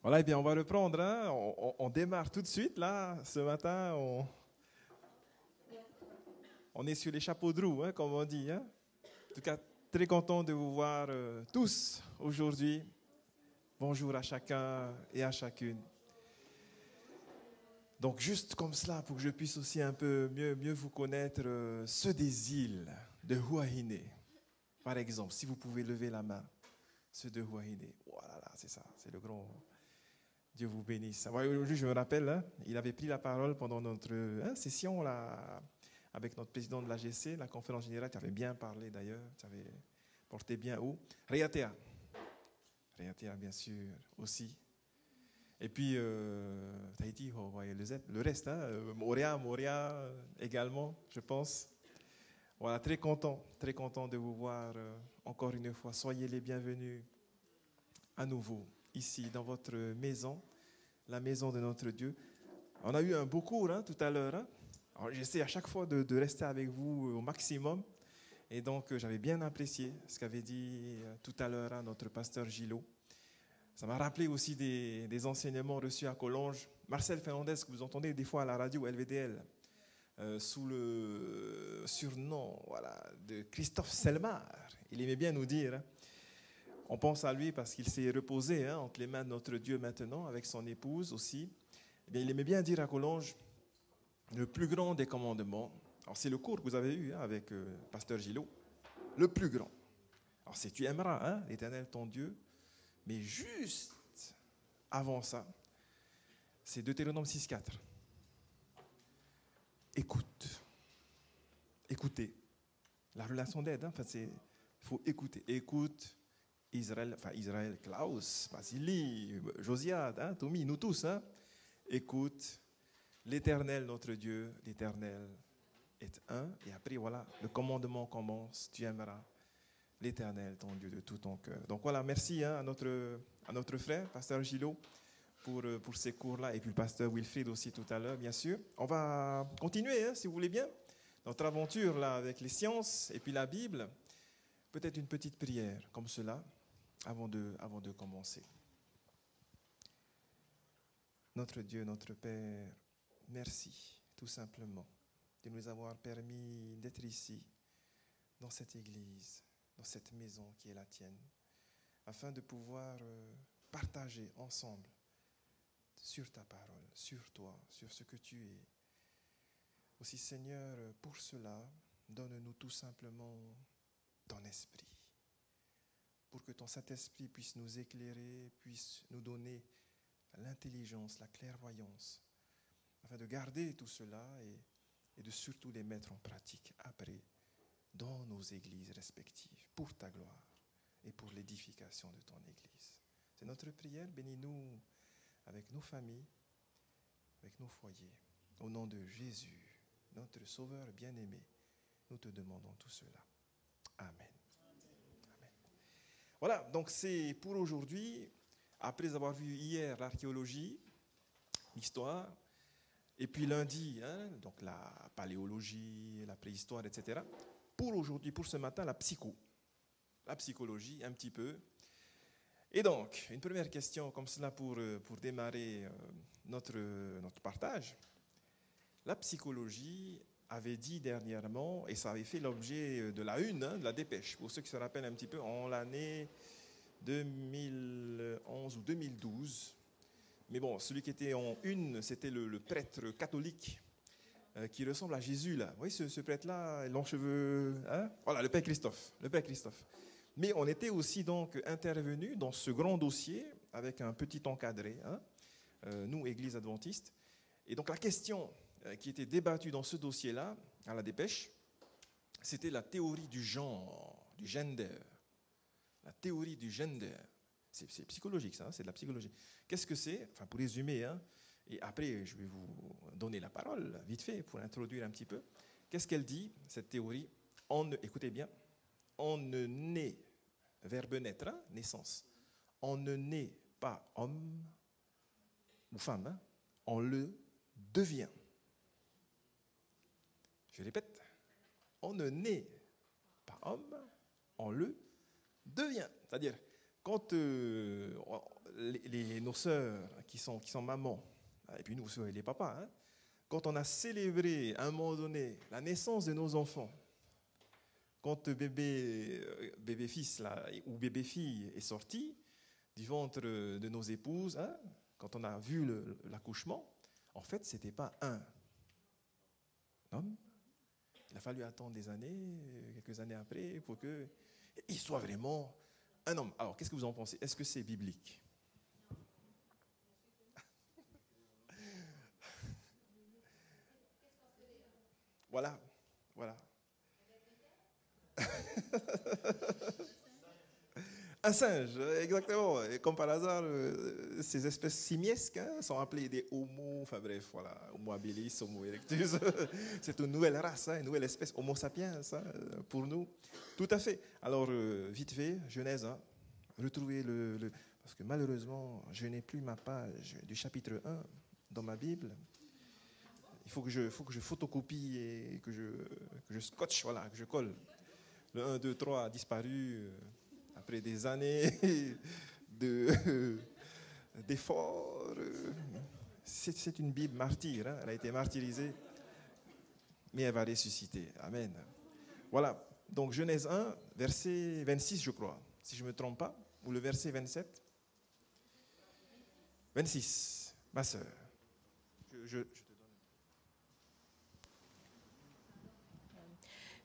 Voilà, eh bien, on va reprendre. Hein. On démarre tout de suite, là. Ce matin, on est sur les chapeaux de roue, hein, comme on dit. Hein. En tout cas, très content de vous voir tous aujourd'hui. Bonjour à chacun et à chacune. Donc, juste comme cela, pour que je puisse aussi un peu mieux vous connaître, ceux des îles de Huahine, par exemple, si vous pouvez lever la main, ceux de Huahine. Voilà, c'est ça, c'est le grand... Dieu vous bénisse. Aujourd'hui, je me rappelle, hein, il avait pris la parole pendant notre session là, avec notre président de l'AGC, la conférence générale. Tu avais bien parlé d'ailleurs, tu avais porté bien haut. Réatea, bien sûr, aussi. Et puis, Tahiti, le reste, hein, Moria également, je pense. Voilà, très content de vous voir encore une fois. Soyez les bienvenus à nouveau ici dans votre maison, la maison de notre Dieu. On a eu un beau cours tout à l'heure. Hein. Alors, j'essaie à chaque fois de rester avec vous au maximum. Et donc, j'avais bien apprécié ce qu'avait dit tout à l'heure notre pasteur Gillot. Ça m'a rappelé aussi des enseignements reçus à Collonges. Marcel Fernandez, que vous entendez des fois à la radio LVDL, sous le surnom de Christophe Selmar. Il aimait bien nous dire... On pense à lui parce qu'il s'est reposé entre les mains de notre Dieu maintenant, avec son épouse aussi. Eh bien, il aimait bien dire à Collonges, le plus grand des commandements, alors c'est le cours que vous avez eu avec Pasteur Gillot, le plus grand. Alors c'est tu aimeras l'Éternel ton Dieu, mais juste avant ça, c'est Deutéronome 6,4. Écoutez. La relation d'aide, il faut écouter. Écoute. Israël, Klaus, Basili, Josiade, Tommy, nous tous, écoute, l'Éternel, notre Dieu, l'Éternel est un. Et après, voilà, le commandement commence, tu aimeras l'Éternel, ton Dieu, de tout ton cœur. Donc voilà, merci à notre frère, pasteur Gillot, pour ces cours-là, et puis le pasteur Wilfried aussi tout à l'heure, bien sûr. On va continuer, si vous voulez bien, notre aventure là avec les sciences et puis la Bible. Peut-être une petite prière comme cela. Avant de commencer. Notre Dieu, notre Père, merci tout simplement de nous avoir permis d'être ici, dans cette église, dans cette maison qui est la tienne, afin de pouvoir partager ensemble sur ta parole, sur toi, sur ce que tu es. Aussi Seigneur, pour cela, donne-nous tout simplement ton esprit, pour que ton Saint-Esprit puisse nous éclairer, puisse nous donner l'intelligence, la clairvoyance, afin de garder tout cela et de surtout les mettre en pratique après dans nos églises respectives, pour ta gloire et pour l'édification de ton Église. C'est notre prière, bénis-nous avec nos familles, avec nos foyers. Au nom de Jésus, notre Sauveur bien-aimé, nous te demandons tout cela. Amen. Voilà, donc c'est pour aujourd'hui, après avoir vu hier l'archéologie, l'histoire, et puis lundi, donc la paléologie, la préhistoire, etc. Pour aujourd'hui, pour ce matin, la psychologie un petit peu. Et donc, une première question comme cela pour démarrer notre partage. La psychologie avait dit dernièrement, et ça avait fait l'objet de la une, de la dépêche, pour ceux qui se rappellent un petit peu, en l'année 2011 ou 2012. Mais bon, celui qui était en une, c'était le prêtre catholique qui ressemble à Jésus, là. Vous voyez ce prêtre-là, longs cheveux, voilà, le Père Christophe. Mais on était aussi donc intervenus dans ce grand dossier avec un petit encadré, nous, Église adventiste. Et donc la question qui était débattue dans ce dossier-là, à la dépêche, c'était la théorie du genre, du gender. La théorie du gender. C'est psychologique, ça, c'est de la psychologie. Qu'est-ce que c'est ? Enfin, pour résumer, et après, je vais vous donner la parole, vite fait, pour introduire un petit peu. Qu'est-ce qu'elle dit, cette théorie ? Écoutez bien, on ne naît, verbe naître, naissance. On ne naît pas homme ou femme, on le devient. Je répète, on ne naît pas homme, on le devient. C'est-à-dire, quand nos sœurs qui sont mamans, et puis nous aussi les papas, hein, quand on a célébré à un moment donné la naissance de nos enfants, quand bébé fils là, ou bébé fille est sorti du ventre de nos épouses, hein, quand on a vu l'accouchement, en fait, ce n'était pas un homme. Il a fallu attendre des années, quelques années après, pour qu'il soit vraiment un homme. Alors, qu'est-ce que vous en pensez? Est-ce que c'est biblique? Voilà, voilà. Un singe, exactement. Et comme par hasard, ces espèces simiesques hein, sont appelées des homo, enfin bref, voilà, homo habilis, homo erectus. C'est une nouvelle race, hein, une nouvelle espèce, homo sapiens, hein, pour nous. Tout à fait. Alors, vite fait, Genèse, hein, retrouvez parce que malheureusement, je n'ai plus ma page du chapitre 1 dans ma Bible. Il faut que je photocopie et que je scotche, voilà, que je colle. Le 1, 2, 3 a disparu après des années d'efforts. C'est une Bible martyre, hein, elle a été martyrisée, mais elle va ressusciter. Amen. Voilà, donc Genèse 1, verset 26, je crois, si je ne me trompe pas, ou le verset 27. 26, ma sœur. Je te donne.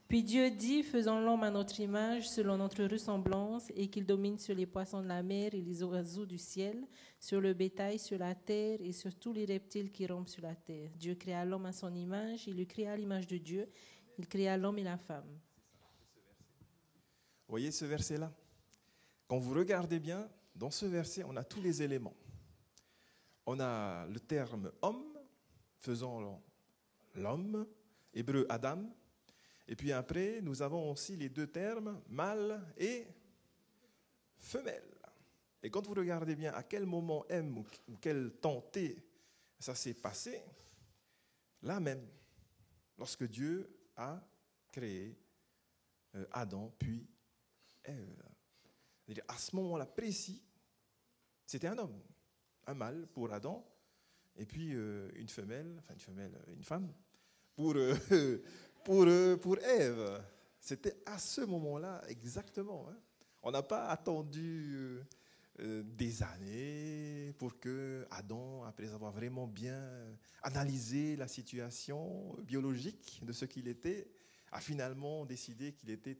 Puis Dieu dit, faisons l'homme à notre image, selon notre ressemblance, et qu'il domine sur les poissons de la mer et les oiseaux du ciel, sur le bétail, sur la terre et sur tous les reptiles qui rampent sur la terre. Dieu créa l'homme à son image, il le créa à l'image de Dieu, il créa l'homme et la femme. Vous voyez ce verset-là? Quand vous regardez bien, dans ce verset, on a tous les éléments. On a le terme homme, faisant l'homme, hébreu Adam. Et puis après, nous avons aussi les deux termes, mâle et femelle. Et quand vous regardez bien à quel moment M ou quel temps T ça s'est passé, là même, lorsque Dieu a créé Adam puis Ève. C'est-à-dire à ce moment-là précis, c'était un homme, un mâle pour Adam, et puis une femme, pour Ève. C'était à ce moment-là exactement. Hein. On n'a pas attendu des années pour que Adam, après avoir vraiment bien analysé la situation biologique de ce qu'il était, a finalement décidé qu'il était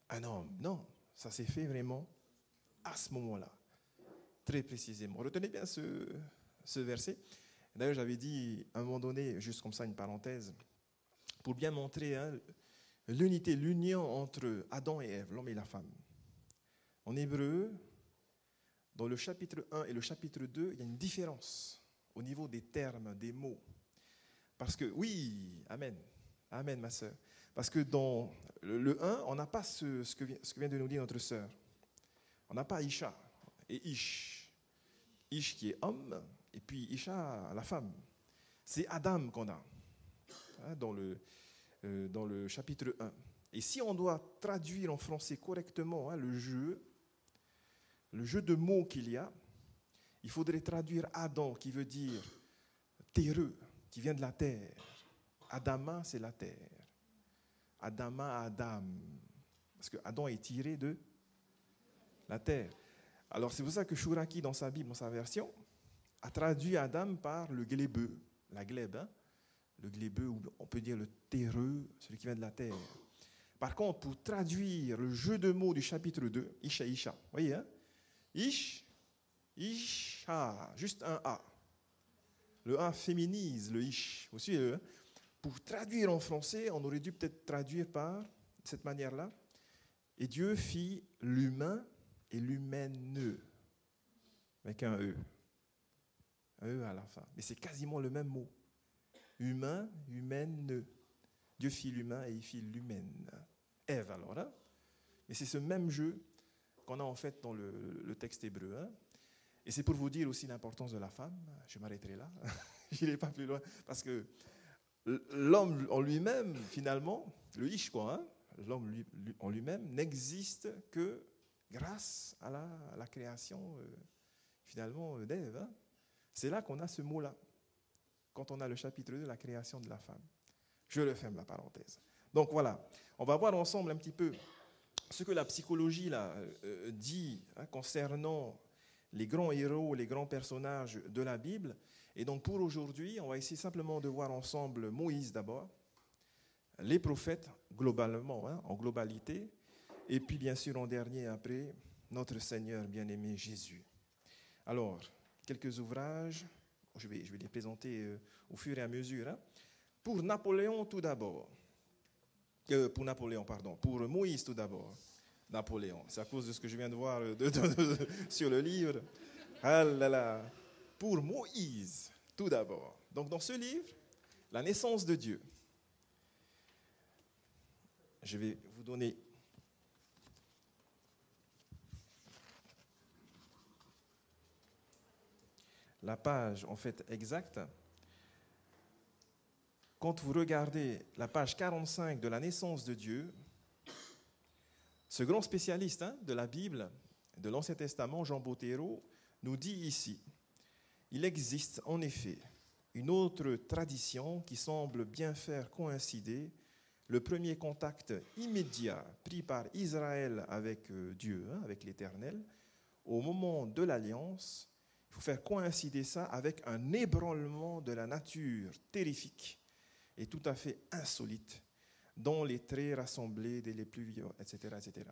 un homme. Non, ça s'est fait vraiment à ce moment-là, très précisément. Retenez bien ce verset. D'ailleurs, j'avais dit à un moment donné, juste comme ça, une parenthèse, pour bien montrer hein, l'unité, l'union entre Adam et Ève, l'homme et la femme. En hébreu, dans le chapitre 1 et le chapitre 2, il y a une différence au niveau des termes, des mots. Parce que, oui, amen, amen ma sœur. Parce que dans le 1, on n'a pas ce que vient de nous dire notre sœur. On n'a pas Isha et Ish. Ish qui est homme, et puis Isha, la femme. C'est Adam qu'on a hein, dans le chapitre 1. Et si on doit traduire en français correctement hein, le jeu de mots qu'il y a, il faudrait traduire Adam, qui veut dire terreux, qui vient de la terre. Adama, c'est la terre. Adama, Adam. Parce que Adam est tiré de la terre. Alors c'est pour ça que Chouraki, dans sa Bible, dans sa version, a traduit Adam par le glébeux, la glèbe, hein? Le glébeux, ou on peut dire le terreux, celui qui vient de la terre. Par contre, pour traduire le jeu de mots du chapitre 2, Isha, Isha, vous voyez, hein? Ish, Isha, juste un A. Le A féminise le Ish. Vous suivez, hein? Pour traduire en français, on aurait dû peut-être traduire par cette manière-là. Et Dieu fit l'humain et l'humaine, avec un E. Un E à la fin. Mais c'est quasiment le même mot. Humain, humaine. Dieu fit l'humain et il fit l'humaine. Ève alors. Hein? Mais c'est ce même jeu qu'on a en fait dans le texte hébreu. Hein? Et c'est pour vous dire aussi l'importance de la femme. Je m'arrêterai là. Je n'irai pas plus loin. Parce que l'homme en lui-même, finalement, le Ish quoi, hein? L'homme en lui-même n'existe que grâce à la création finalement, d'Ève. Hein. C'est là qu'on a ce mot-là, quand on a le chapitre 2, la création de la femme. Je referme la parenthèse. Donc voilà, on va voir ensemble un petit peu ce que la psychologie là, dit hein, concernant les grands héros, les grands personnages de la Bible. Et donc pour aujourd'hui, on va essayer simplement de voir ensemble Moïse d'abord, les prophètes globalement, hein, en globalité, et puis bien sûr en dernier après, notre Seigneur bien-aimé Jésus. Alors, quelques ouvrages, je vais les présenter au fur et à mesure. Hein. Pour Napoléon tout d'abord, pour Moïse tout d'abord. Napoléon, c'est à cause de ce que je viens de voir sur le livre. Ah là là. Pour Moïse tout d'abord. Donc dans ce livre, la naissance de Dieu. Je vais vous donner la page en fait exacte. Quand vous regardez la page 45 de la naissance de Dieu, ce grand spécialiste hein, de la Bible, de l'Ancien Testament, Jean Bottero, nous dit ici, il existe en effet une autre tradition qui semble bien faire coïncider le premier contact immédiat pris par Israël avec Dieu, hein, avec l'Éternel, au moment de l'Alliance. Il faut faire coïncider ça avec un ébranlement de la nature terrifique et tout à fait insolite, dont les traits rassemblés dès les plus vieux, etc., etc.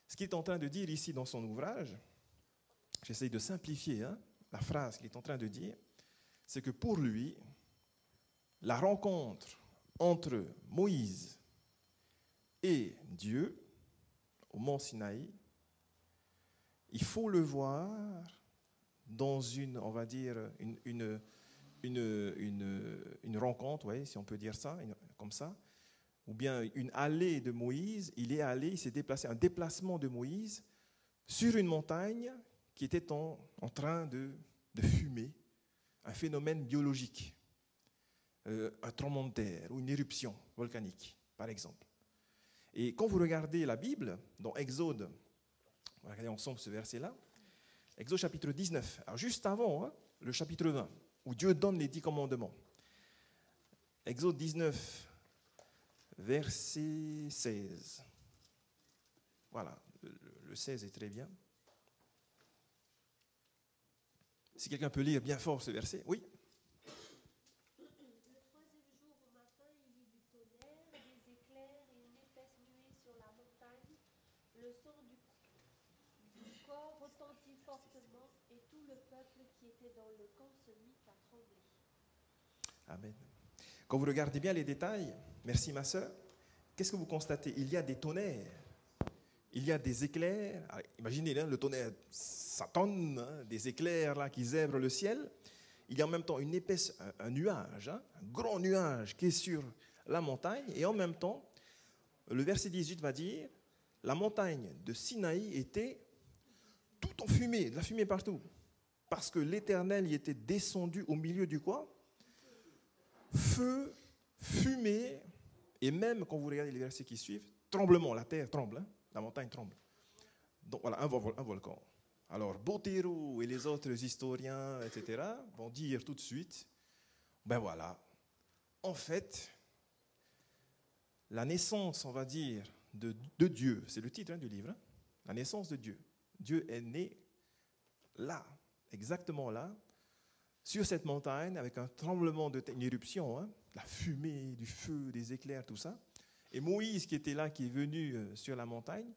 Ce qu'il est en train de dire ici dans son ouvrage, j'essaye de simplifier hein, la phrase qu'il est en train de dire, c'est que pour lui, la rencontre entre Moïse et Dieu au mont Sinaï, il faut le voir dans une, on va dire, une rencontre, ouais, si on peut dire ça, comme ça, ou bien une allée de Moïse, il s'est déplacé, un déplacement de Moïse sur une montagne qui était en train de fumer, un phénomène biologique, un tremblement de terre ou une éruption volcanique, par exemple. Et quand vous regardez la Bible, dans Exode, on va regarder ensemble ce verset-là, Exode chapitre 19, alors juste avant hein, le chapitre 20, où Dieu donne les 10 commandements. Exode 19, verset 16. Voilà, le 16 est très bien. Si quelqu'un peut lire bien fort ce verset, oui. Le troisième jour au matin, il y eut du tonnerre, des éclairs et une épaisse nuée sur la montagne. Le son du corps retentit fortement et tout le peuple qui était dans le camp se mit à trembler. Amen. Quand vous regardez bien les détails, merci ma sœur, qu'est-ce que vous constatez? Il y a des tonnerres, il y a des éclairs. Alors, imaginez, hein, le tonnerre, ça tonne, hein, des éclairs là, qui zèbrent le ciel. Il y a en même temps une épaisse, un nuage, hein, un grand nuage qui est sur la montagne. Et en même temps, le verset 18 va dire, la montagne de Sinaï était tout en fumée, de la fumée partout. Parce que l'Éternel y était descendu au milieu du quoi? Feu, fumée, et même quand vous regardez les versets qui suivent, tremblement, la terre tremble, hein, la montagne tremble. Donc voilà, un volcan. Alors Bottero et les autres historiens, etc., vont dire tout de suite, ben voilà, en fait, la naissance, on va dire, de Dieu, c'est le titre hein, du livre, hein, la naissance de Dieu. Dieu est né là, exactement là, sur cette montagne, avec un tremblement de terre, une éruption, hein, la fumée, du feu, des éclairs, tout ça. Et Moïse qui était là, qui est venu sur la montagne.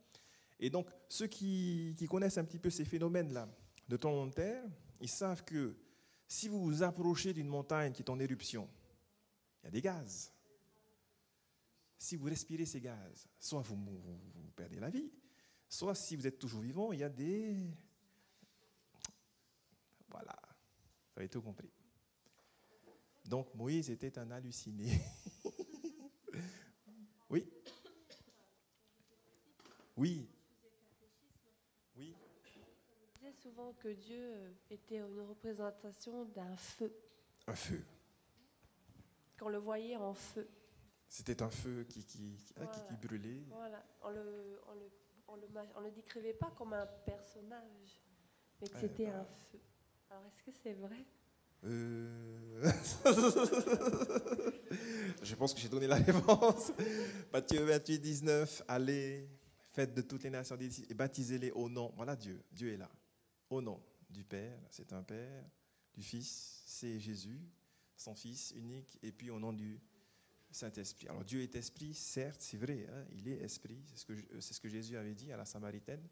Et donc, ceux qui connaissent un petit peu ces phénomènes-là de tremblement de terre, ils savent que si vous vous approchez d'une montagne qui est en éruption, il y a des gaz. Si vous respirez ces gaz, soit vous perdez la vie, soit si vous êtes toujours vivant, il y a des... Voilà, vous avez tout compris. Donc Moïse était un halluciné. Oui. Oui. Oui. On disait souvent que Dieu était une représentation d'un feu. Un feu. Qu'on le voyait en feu. C'était un feu qui brûlait. Voilà. On le décrivait pas comme un personnage, mais que c'était un feu. est-ce que c'est vrai? Je pense que j'ai donné la réponse. Matthieu 28, 19. Allez, faites de toutes les nations des disciples et baptisez-les au nom. Voilà Dieu. Dieu est là. Au nom du Père, c'est un Père. Du Fils, c'est Jésus, son Fils unique. Et puis au nom du Saint-Esprit. Alors Dieu est esprit, certes, c'est vrai. Hein, il est esprit. C'est ce que Jésus avait dit à la Samaritaine.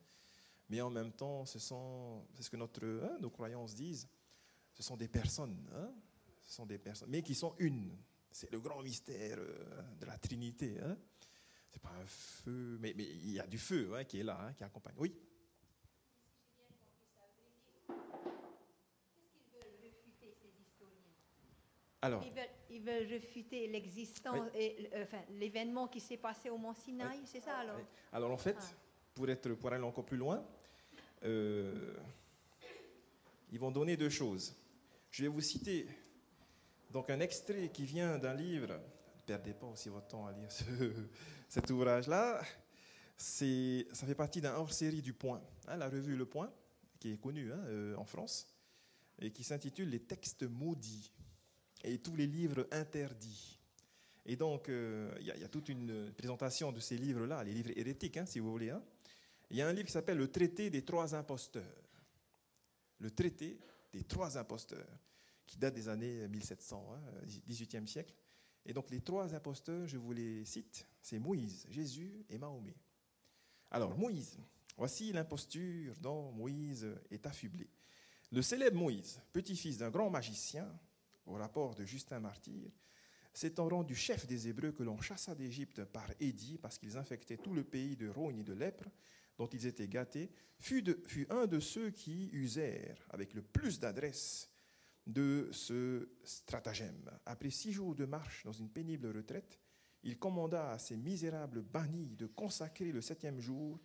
Mais en même temps, c'est ce que nos croyances disent. Ce sont des personnes, hein? Ce sont des personnes, mais qui sont une. C'est le grand mystère de la Trinité. Hein? C'est pas un feu, mais il y a du feu hein, qui est là, hein, qui accompagne. Oui. Qu'est-ce qu'ils veulent réfuter, ces historiens? Alors, Ils veulent réfuter l'existence, oui. et, enfin, l'événement qui s'est passé au Mont Sinaï, c'est ça alors? Oui. Alors en fait, pour aller encore plus loin, ils vont donner deux choses. Je vais vous citer donc un extrait qui vient d'un livre. Ne perdez pas aussi votre temps à lire cet ouvrage-là. Ça fait partie d'un hors-série du Point, hein, la revue Le Point, qui est connue hein, en France, et qui s'intitule Les textes maudits et tous les livres interdits. Et donc, il y a toute une présentation de ces livres-là, les livres hérétiques, hein, si vous voulez. Hein. Il y a un livre qui s'appelle Le Traité des trois imposteurs. Le Traité des trois imposteurs, qui date des années 1700, hein, 18e siècle. Et donc, les trois imposteurs, je vous les cite, c'est Moïse, Jésus et Mahomet. Alors, Moïse, voici l'imposture dont Moïse est affublé. Le célèbre Moïse, petit-fils d'un grand magicien, au rapport de Justin Martyr, s'étant rendu chef des Hébreux que l'on chassa d'Égypte par édit parce qu'ils infectaient tout le pays de rogne et de lèpre dont ils étaient gâtés, fut un de ceux qui usèrent avec le plus d'adresse de ce stratagème. Après 6 jours de marche dans une pénible retraite, il commanda à ces misérables bannis de consacrer le 7e jour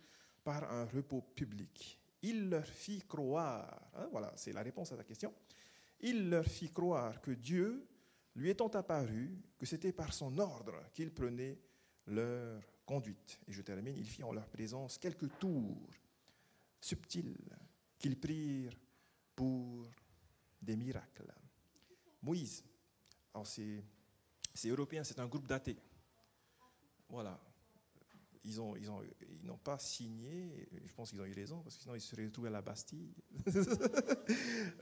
par un repos public. Il leur fit croire, hein, voilà, c'est la réponse à ta question, il leur fit croire que Dieu, lui étant apparu, que c'était par son ordre qu'il prenait leur conduite. Et je termine, il fit en leur présence quelques tours subtils qu'ils prirent pour des miracles. Moïse, alors c'est européen, c'est un groupe d'athées. Voilà. Ils n'ont pas signé, je pense qu'ils ont eu raison, parce que sinon ils se seraient retrouvés à la Bastille.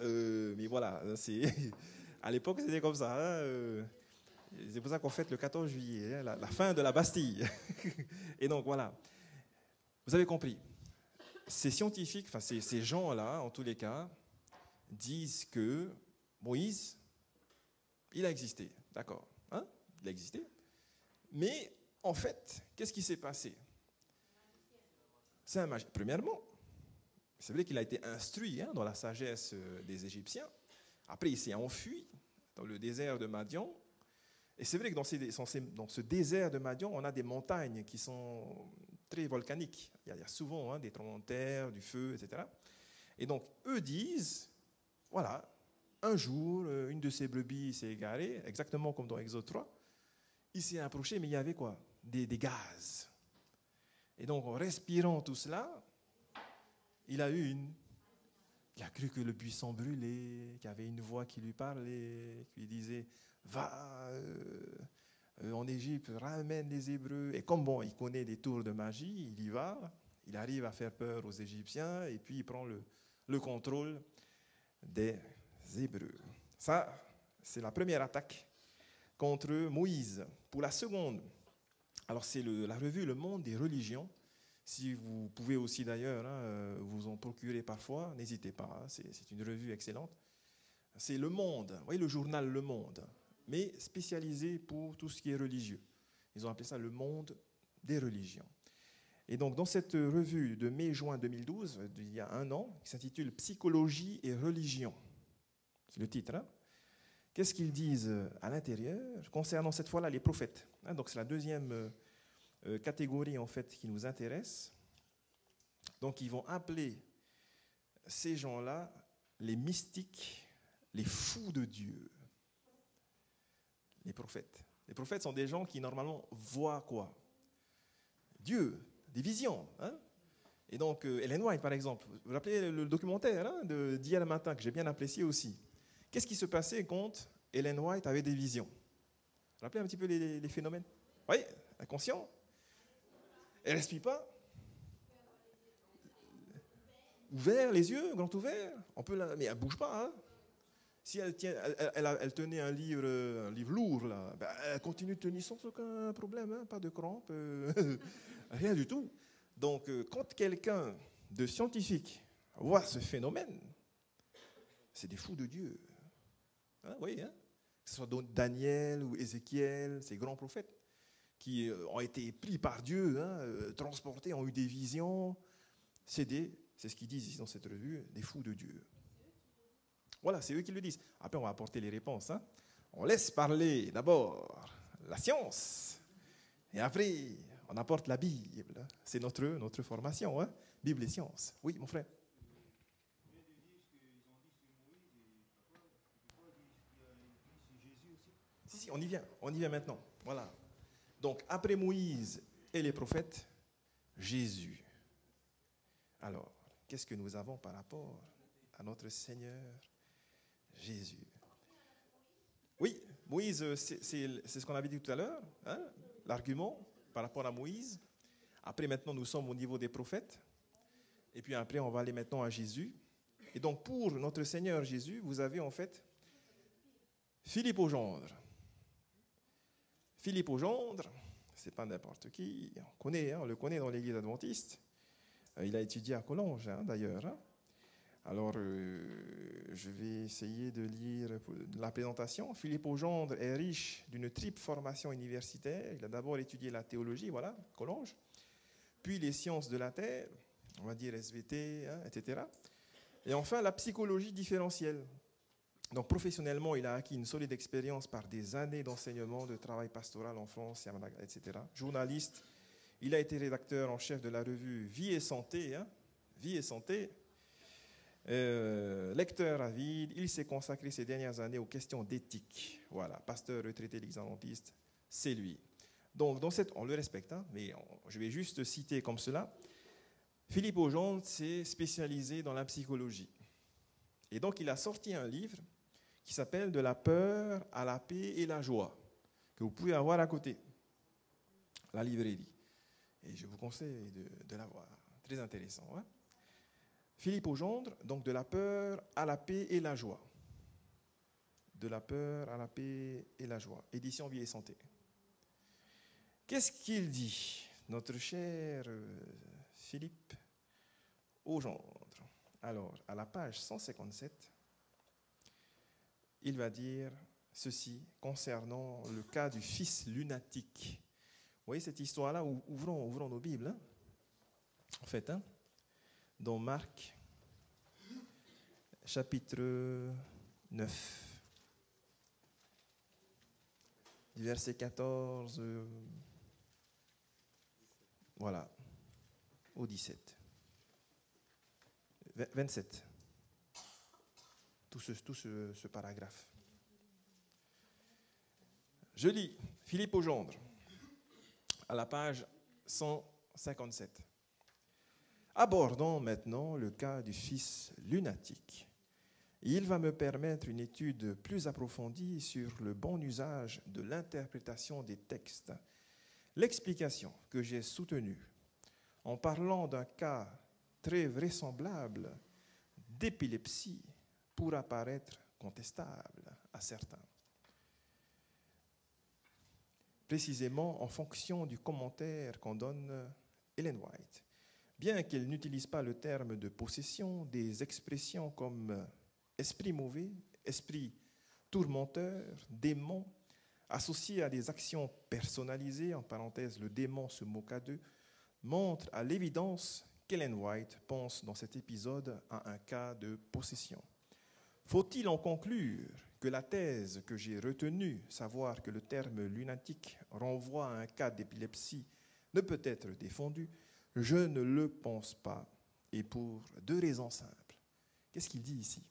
Mais voilà, à l'époque c'était comme ça. Hein, c'est pour ça qu'on fête le 14 juillet, hein, la fin de la Bastille. Et donc voilà, vous avez compris. Ces scientifiques, enfin ces gens-là, en tous les cas, disent que Moïse, il a existé, d'accord, hein, il a existé, mais en fait, qu'est-ce qui s'est passé? C'est un magicien. Premièrement, c'est vrai qu'il a été instruit hein, dans la sagesse des Égyptiens. Après, il s'est enfui dans le désert de Madian. Et c'est vrai que dans ce désert de Madian, on a des montagnes qui sont très volcaniques. Il y a souvent hein, des tremblements de terre, du feu, etc. Et donc, eux disent, voilà, un jour, une de ces brebis s'est égarée, exactement comme dans Exode 3. Il s'est approché, mais il y avait quoi? Des gaz. Et donc, en respirant tout cela, il a cru que le buisson brûlait, qu'il y avait une voix qui lui parlait, qui lui disait « Va en Égypte, ramène les Hébreux. » Et comme bon, il connaît des tours de magie, il y va, il arrive à faire peur aux Égyptiens, et puis il prend le contrôle des Hébreux. Ça, c'est la première attaque contre Moïse. Pour la seconde, alors c'est la revue Le Monde des religions. Si vous pouvez aussi d'ailleurs hein, vous en procurer parfois, n'hésitez pas, hein, c'est une revue excellente. C'est Le Monde, vous voyez le journal Le Monde, mais spécialisé pour tout ce qui est religieux. Ils ont appelé ça Le Monde des religions. Et donc dans cette revue de mai-juin 2012, il y a un an, qui s'intitule Psychologie et religion, c'est le titre, hein. Qu'est-ce qu'ils disent à l'intérieur concernant cette fois-là les prophètes, hein, donc c'est la deuxième catégorie en fait qui nous intéresse. Donc ils vont appeler ces gens-là les mystiques, les fous de Dieu. Les prophètes. Les prophètes sont des gens qui normalement voient quoi? Dieu, des visions. Hein? Et donc, Ellen White, par exemple, vous vous rappelez le documentaire d'hier matin, que j'ai bien apprécié aussi. Qu'est-ce qui se passait quand Ellen White avait des visions? Vous vous rappelez un petit peu les phénomènes? Oui, inconscient. Elle ne respire pas. Ouvert, les yeux, grand ouvert. Mais elle ne bouge pas. Hein. Si elle tenait un livre lourd, là, ben, elle continue de tenir sans aucun problème, hein, pas de crampes, rien du tout. Donc, quand quelqu'un de scientifique voit ce phénomène, c'est des fous de Dieu. Hein, oui, hein? Que ce soit Daniel ou Ézéchiel, ces grands prophètes qui ont été pris par Dieu, hein, transportés, ont eu des visions. C'est ce qu'ils disent ici dans cette revue, des fous de Dieu. Voilà, c'est eux qui le disent. Après, on va apporter les réponses. Hein. On laisse parler d'abord la science. Et après, on apporte la Bible. C'est notre formation, hein. Bible et science. Oui, mon frère. Si, on y vient maintenant. Voilà. Donc, après Moïse et les prophètes, Jésus. Alors, qu'est-ce que nous avons par rapport à notre Seigneur Jésus? Oui, Moïse, c'est ce qu'on avait dit tout à l'heure, hein, l'argument par rapport à Moïse. Après, maintenant, nous sommes au niveau des prophètes. Et puis après, on va aller maintenant à Jésus. Et donc, pour notre Seigneur Jésus, vous avez en fait Philippe au gendre. Philippe au gendre, c'est pas n'importe qui. On le connaît dans l'Église adventiste. Il a étudié à Collonges, hein, d'ailleurs. Hein. Alors, je vais essayer de lire la présentation. Philippe au gendre est riche d'une triple formation universitaire. Il a d'abord étudié la théologie, voilà, Collonges, puis les sciences de la terre, on va dire SVT, hein, etc. Et enfin, la psychologie différentielle. Donc, professionnellement, il a acquis une solide expérience par des années d'enseignement, de travail pastoral en France, etc. Journaliste, il a été rédacteur en chef de la revue Vie et Santé, hein, Vie et Santé. Lecteur avide, il s'est consacré ces dernières années aux questions d'éthique. Voilà, pasteur retraité de l'Église adventiste, c'est lui. Donc, on le respecte, hein, mais je vais juste citer comme cela. Philippe au gendre s'est spécialisé dans la psychologie. Et donc, il a sorti un livre qui s'appelle « De la peur à la paix et la joie », que vous pouvez avoir à côté, la librairie. Et je vous conseille de l'avoir. Très intéressant. Hein? Philippe au gendre, donc de la peur à la paix et la joie. De la peur à la paix et la joie. Édition Vie et Santé. Qu'est-ce qu'il dit, notre cher Philippe au gendre? Alors, à la page 157, il va dire ceci concernant le cas du fils lunatique. Vous voyez cette histoire-là? Ouvrons nos Bibles. Hein? En fait, hein? Dans Marc, chapitre 9, du verset 14, voilà, au 17. 27. Tout ce paragraphe. Je lis Philippe au gendre, à la page 157. Abordons maintenant le cas du fils lunatique. Il va me permettre une étude plus approfondie sur le bon usage de l'interprétation des textes. L'explication que j'ai soutenue en parlant d'un cas très vraisemblable d'épilepsie pourra paraître contestable à certains. Précisément en fonction du commentaire qu'en donne Ellen White. Bien qu'elle n'utilise pas le terme de possession, des expressions comme esprit mauvais, esprit tourmenteur, démon, associés à des actions personnalisées, en parenthèse, le démon se moqua d'eux, montrent à l'évidence qu'Ellen White pense dans cet épisode à un cas de possession. Faut-il en conclure que la thèse que j'ai retenue, savoir que le terme lunatique renvoie à un cas d'épilepsie, ne peut être défendue? Je ne le pense pas, et pour deux raisons simples. Qu'est-ce qu'il dit ici?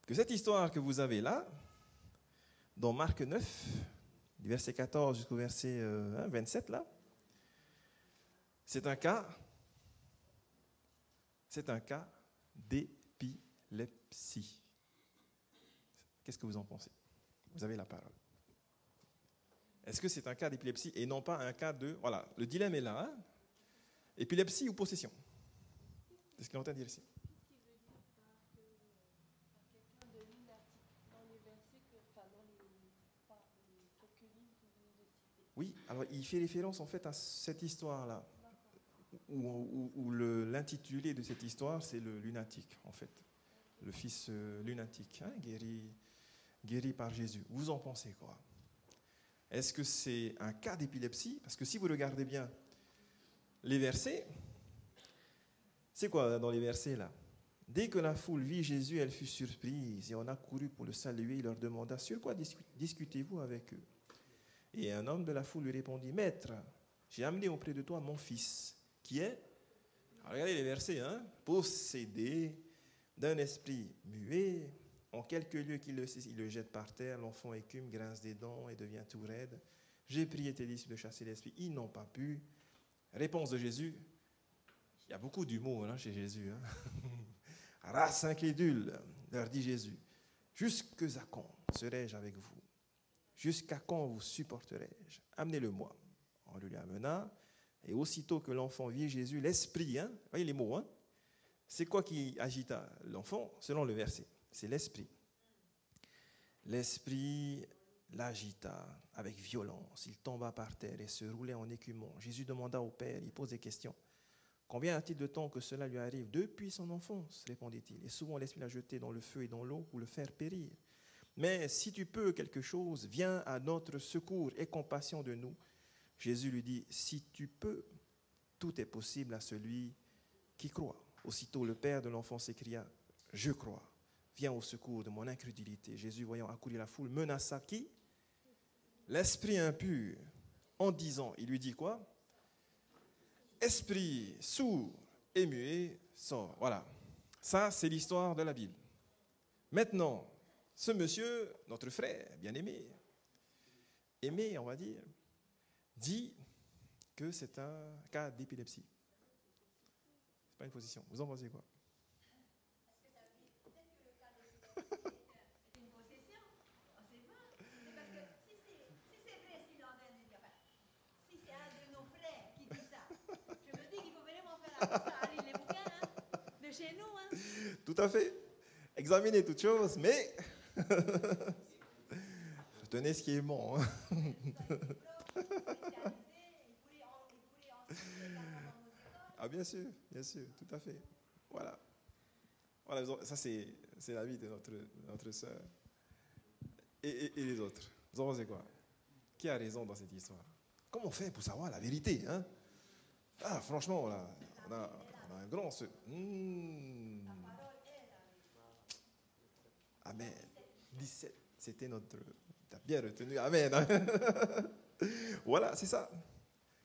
Que cette histoire que vous avez là, dans Marc 9, du verset 14 jusqu'au verset 27, là, C'est un cas d'épilepsie. Qu'est-ce que vous en pensez? Vous avez la parole. Est-ce que c'est un cas d'épilepsie et non pas un cas de... Voilà, le dilemme est là. Hein? Épilepsie ou possession? C'est ce qu'il est en train de dire ici. Oui, alors il fait référence en fait à cette histoire-là, où l'intitulé de cette histoire, c'est le lunatique, en fait. Le fils lunatique, hein, guéri par Jésus. Vous en pensez quoi? Est-ce que c'est un cas d'épilepsie? Parce que si vous regardez bien les versets, c'est quoi dans les versets là? Dès que la foule vit Jésus, elle fut surprise et on a couru pour le saluer. Il leur demanda, sur quoi discutez-vous avec eux? Et un homme de la foule lui répondit, Maître, j'ai amené auprès de toi mon fils, qui est, alors regardez les versets, hein, possédé d'un esprit muet. En quelques lieux qu'il le jette par terre, l'enfant écume, grince des dents et devient tout raide. J'ai prié tes disciples de chasser l'esprit, ils n'ont pas pu. Réponse de Jésus, il y a beaucoup d'humour hein, chez Jésus. Hein. Race incrédule, leur dit Jésus, jusque à quand serai-je avec vous? Jusqu'à quand vous supporterai-je? Amenez-le-moi. On lui amena, et aussitôt que l'enfant vit Jésus, l'esprit, hein, voyez les mots, hein, c'est quoi qui agita l'enfant selon le verset? C'est l'esprit. L'esprit l'agita avec violence. Il tomba par terre et se roulait en écumant. Jésus demanda au Père, il pose des questions. Combien a-t-il de temps que cela lui arrive? Depuis son enfance, répondit-il. Et souvent l'esprit l'a jeté dans le feu et dans l'eau pour le faire périr. Mais si tu peux quelque chose, viens à notre secours, aie compassion de nous. Jésus lui dit, si tu peux, tout est possible à celui qui croit. Aussitôt le père de l'enfant s'écria, je crois, viens au secours de mon incrédulité. Jésus, voyant accourir la foule, menaça qui? L'esprit impur, en disant, il lui dit quoi? Esprit sourd et muet, sort. Voilà, ça c'est l'histoire de la Bible. Maintenant, ce monsieur, notre frère bien-aimé, aimé on va dire, dit que c'est un cas d'épilepsie. C'est pas une position. Vous en pensez quoi? Est-ce que ça veut dire peut-être que le cas d'épilepsie est une possession? On ne sait pas. C'est parce que si c'est vrai, si l'un d'eux dit, enfin, si c'est un de nos frères qui dit ça, je me dis qu'il faut vraiment faire attention à lire les bouquins hein, de chez nous. Hein. Tout à fait. Examinez toutes choses, mais retenez ce qui est bon. Hein. Ah bien sûr, tout à fait. Voilà. Ça c'est l'avis de notre sœur. Et les autres. Vous en pensez quoi? Qui a raison dans cette histoire? Comment on fait pour savoir la vérité hein? Ah franchement, là, on a un grand... Amen. 17, c'était notre... Tu as bien retenu. Amen. Voilà, c'est ça.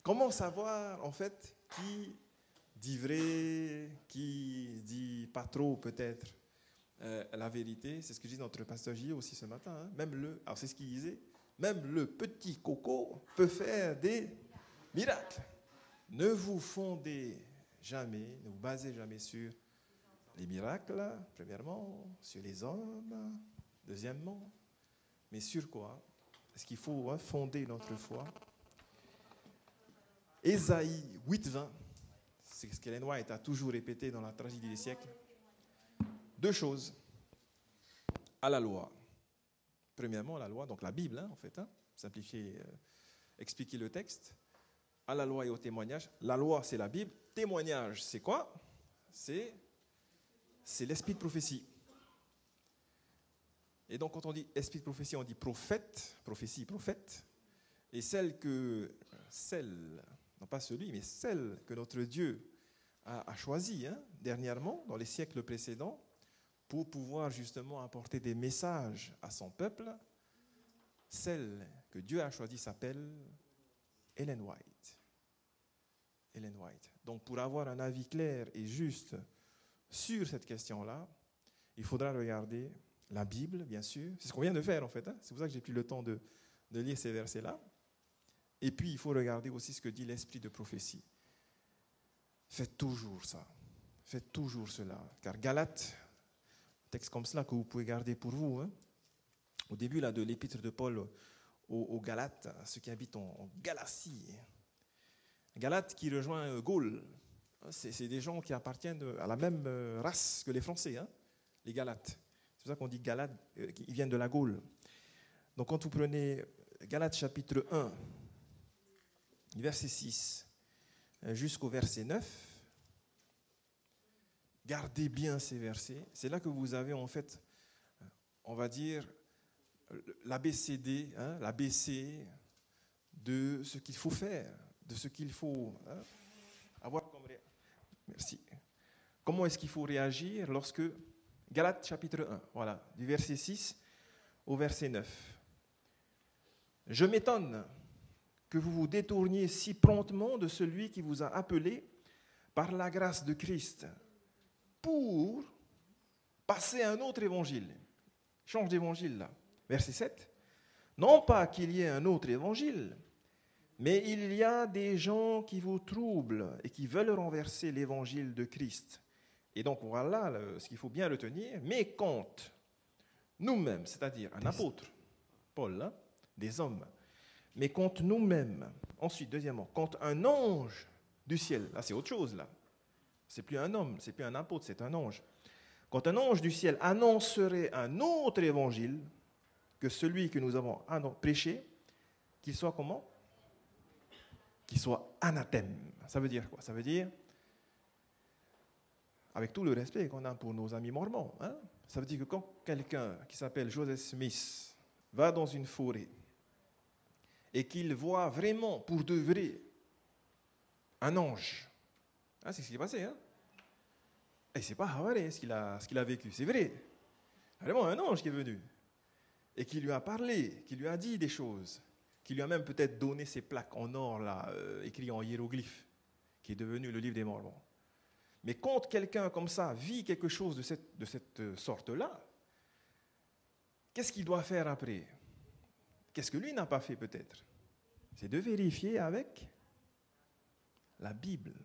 Comment savoir, en fait, qui dit vrai, qui dit pas trop, peut-être, la vérité? C'est ce que dit notre pasteur J aussi ce matin. Hein. Alors c'est ce qu'il disait, même le petit coco peut faire des miracles. Ne vous fondez jamais, ne vous basez jamais sur les miracles, premièrement, sur les hommes, deuxièmement, mais sur quoi? Est-ce qu'il faut fonder notre foi? Ésaïe 8:20, c'est ce qu'Ellen White a toujours répété dans la tragédie des siècles. Deux choses. À la loi. Premièrement, la loi, donc la Bible, en fait, simplifier, expliquer le texte. À la loi et au témoignage. La loi, c'est la Bible. Témoignage, c'est quoi? C'est l'esprit de prophétie. Et donc, quand on dit esprit de prophétie, on dit prophète, prophétie, prophète. Et non pas celui, mais celle que notre Dieu a choisie dernièrement, dans les siècles précédents, pour pouvoir justement apporter des messages à son peuple. Celle que Dieu a choisie s'appelle Ellen White. Ellen White. Donc, pour avoir un avis clair et juste sur cette question-là, il faudra regarder la Bible, bien sûr. C'est ce qu'on vient de faire, en fait. C'est pour ça que j'ai pris le temps de lire ces versets-là. Et puis, il faut regarder aussi ce que dit l'esprit de prophétie. Faites toujours ça. Faites toujours cela. Car Galates, un texte comme cela que vous pouvez garder pour vous, hein, au début là, de l'épître de Paul aux Galates, ceux qui habitent en Galatie. Galates qui rejoint Gaule. C'est des gens qui appartiennent à la même race que les Français, hein, les Galates. C'est pour ça qu'on dit Galates, ils viennent de la Gaule. Donc quand vous prenez Galates chapitre 1, verset 6, jusqu'au verset 9, gardez bien ces versets. C'est là que vous avez en fait, on va dire, l'ABCD, hein, l'ABC de ce qu'il faut faire, de ce qu'il faut avoir comme merci. Comment est-ce qu'il faut réagir lorsque Galates chapitre 1, voilà, du verset 6 au verset 9. Je m'étonne que vous vous détourniez si promptement de celui qui vous a appelé par la grâce de Christ pour passer à un autre évangile. Change d'évangile là. Verset 7. Non pas qu'il y ait un autre évangile, mais il y a des gens qui vous troublent et qui veulent renverser l'évangile de Christ. Et donc voilà ce qu'il faut bien retenir. Mais quand nous-mêmes, c'est-à-dire un apôtre, Paul, hein, des hommes, mais quand nous-mêmes, ensuite, deuxièmement, quand un ange du ciel, là c'est autre chose là, c'est plus un homme, c'est plus un apôtre, c'est un ange. Quand un ange du ciel annoncerait un autre évangile que celui que nous avons prêché, qu'il soit comment ? Qu'il soit anathème. Ça veut dire quoi ? Ça veut dire, avec tout le respect qu'on a pour nos amis mormons, hein, ça veut dire que quand quelqu'un qui s'appelle Joseph Smith va dans une forêt et qu'il voit vraiment, pour de vrai, un ange, hein, c'est ce qui est passé, hein, et c'est pas Havaré ce qu'il a vécu, c'est vrai. Vraiment un ange qui est venu et qui lui a parlé, qui lui a dit des choses, qui lui a même peut-être donné ces plaques en or là, écrites en hiéroglyphes, qui est devenu le livre des Mormons. Mais quand quelqu'un comme ça vit quelque chose de cette sorte-là, qu'est-ce qu'il doit faire après ? Qu'est-ce que lui n'a pas fait peut-être ? C'est de vérifier avec la Bible.